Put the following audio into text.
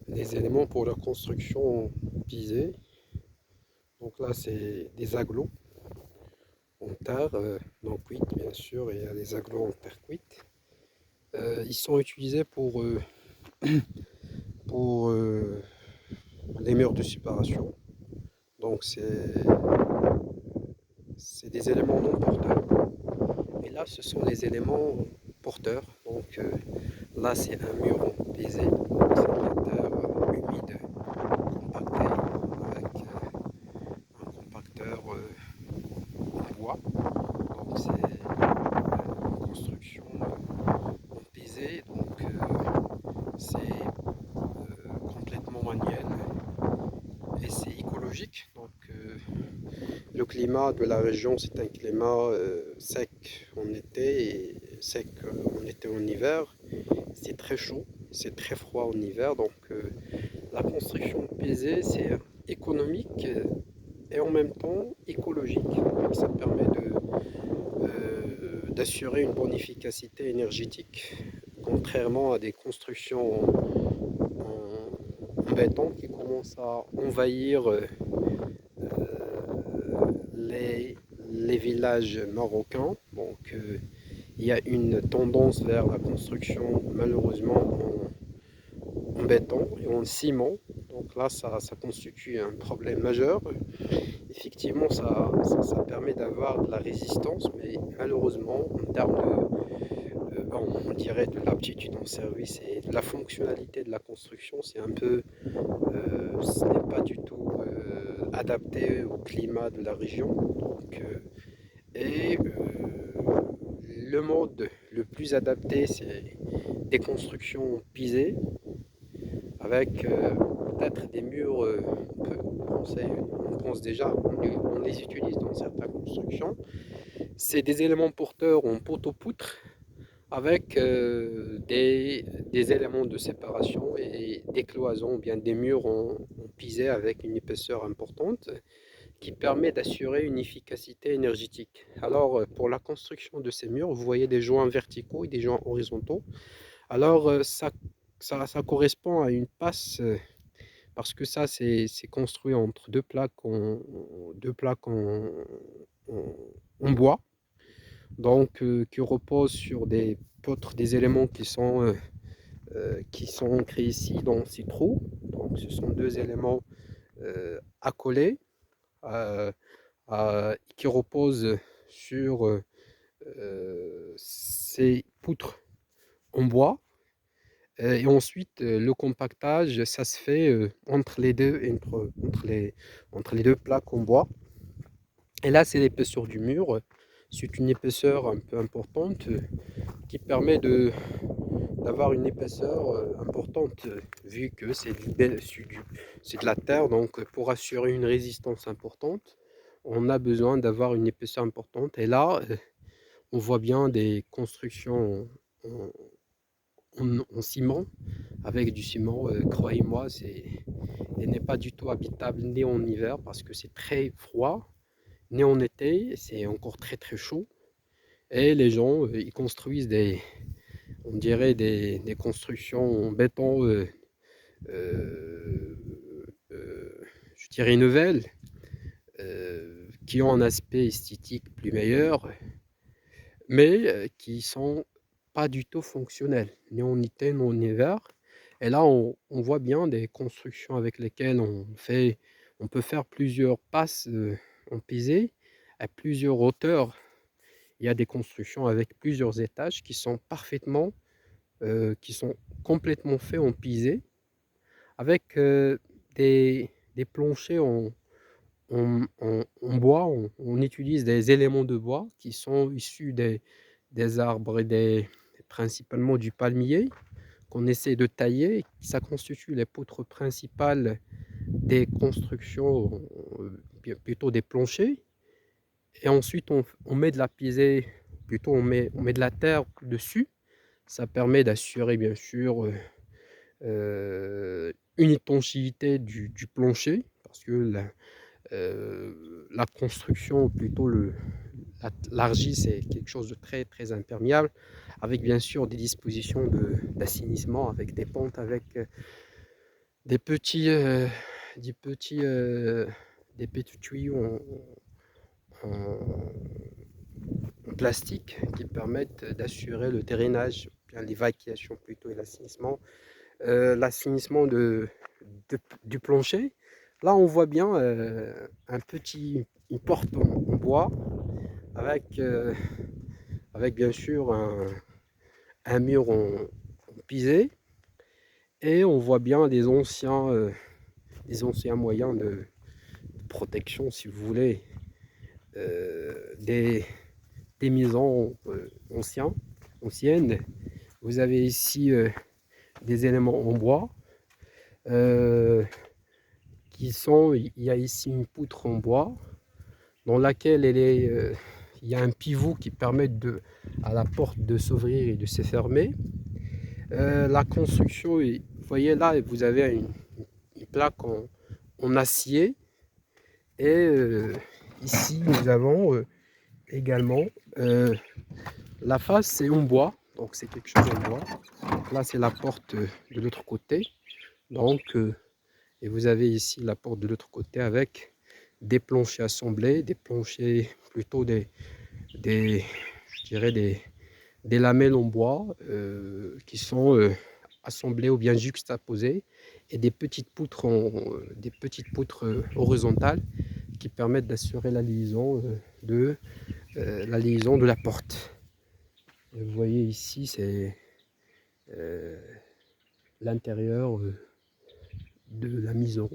les éléments pour la construction pisée. Donc là, c'est des agglos en terre non cuite, bien sûr, et il y a des agglos en terre cuite. Ils sont utilisés pour les murs de séparation. Donc c'est des éléments non porteurs. Et là, ce sont les éléments porteurs. Donc là, c'est un mur pisé. C'est de la terre humide compactée avec un compacteur en bois. Donc c'est une construction pisée. Donc c'est complètement manuel et c'est écologique. Donc le climat de la région, c'est un climat sec en été et sec en été en hiver. C'est très chaud, c'est très froid en hiver. Donc la construction pisée, c'est économique et en même temps écologique. Donc, ça permet d'assurer une bonne efficacité énergétique, contrairement à des constructions en béton qui commencent à envahir les, les villages marocains. Donc, il y a une tendance vers la construction, malheureusement, en béton et en ciment. Donc là, ça constitue un problème majeur. Effectivement, ça permet d'avoir de la résistance, mais malheureusement, en termes bon, on dirait de l'aptitude en service et de la fonctionnalité de la construction, c'est un peu, ce n'est pas du tout adapté au climat de la région. Donc, et le mode le plus adapté, c'est des constructions pisées avec peut-être des murs, on pense déjà, on les utilise dans certaines constructions. C'est des éléments porteurs en poteau-poutre avec des éléments de séparation et des cloisons, ou bien des murs en pisé avec une épaisseur importante qui permet d'assurer une efficacité énergétique. Alors, pour la construction de ces murs, vous voyez des joints verticaux et des joints horizontaux. Alors, ça correspond à une passe parce que ça, c'est construit entre deux plaques en- en bois, donc qui reposent sur des poutres, des éléments qui sont ancrés ici dans ces trous. Donc, ce sont deux éléments accolés qui reposent sur ces poutres en bois. Et ensuite, le compactage, ça se fait entre les deux, entre les deux plaques en bois. Et là, c'est l'épaisseur du mur. C'est une épaisseur un peu importante qui permet d'avoir une épaisseur importante vu que c'est de la terre. Donc, pour assurer une résistance importante, on a besoin d'avoir une épaisseur importante. Et là, on voit bien des constructions en, en ciment, avec du ciment, croyez-moi, il n'est pas du tout habitable ni en hiver parce que c'est très froid, ni en été, c'est encore très très chaud. Et les gens, ils construisent on dirait des constructions en béton, euh, euh, je dirais nouvelles, qui ont un aspect esthétique plus meilleur, mais qui sont pas du tout fonctionnels, ni en été, ni en hiver. Et là, on voit bien des constructions avec lesquelles on peut faire plusieurs passes en pisé à plusieurs hauteurs. Il y a des constructions avec plusieurs étages qui sont complètement faits en pisé, avec des planchers en bois. On utilise des éléments de bois qui sont issus des arbres et principalement du palmier qu'on essaie de tailler. Ça constitue les poutres principales des constructions, plutôt des planchers. Et ensuite, on met de la pisée, plutôt on met de la terre dessus. Ça permet d'assurer bien sûr une étanchéité du plancher parce que la construction, plutôt L'argile, c'est quelque chose de très très imperméable, avec bien sûr des dispositions d'assainissement, avec des pontes, avec des petits, des petits, des petits tuyaux en plastique qui permettent d'assurer le drainage, bien l'évacuation plutôt et l'assainissement. L'assainissement du plancher. Là, on voit bien une porte en bois avec, avec bien sûr un mur en pisé. Et on voit bien des anciens moyens de protection, si vous voulez, des, maisons anciennes. Vous avez ici des éléments en bois. Euh, il y a ici une poutre en bois dans laquelle il y a un pivot qui permet à la porte de s'ouvrir et de se fermer. La construction, vous voyez là, vous avez une plaque en acier et ici nous avons également la face, c'est en bois, donc c'est quelque chose en bois. Donc là, c'est la porte de l'autre côté. Donc, et vous avez ici la porte de l'autre côté avec des planchers assemblés, des planchers plutôt je dirais des lamelles en bois qui sont assemblées ou bien juxtaposées et des petites poutres horizontales qui permettent d'assurer la liaison de la porte. Et vous voyez ici, c'est l'intérieur de la maison.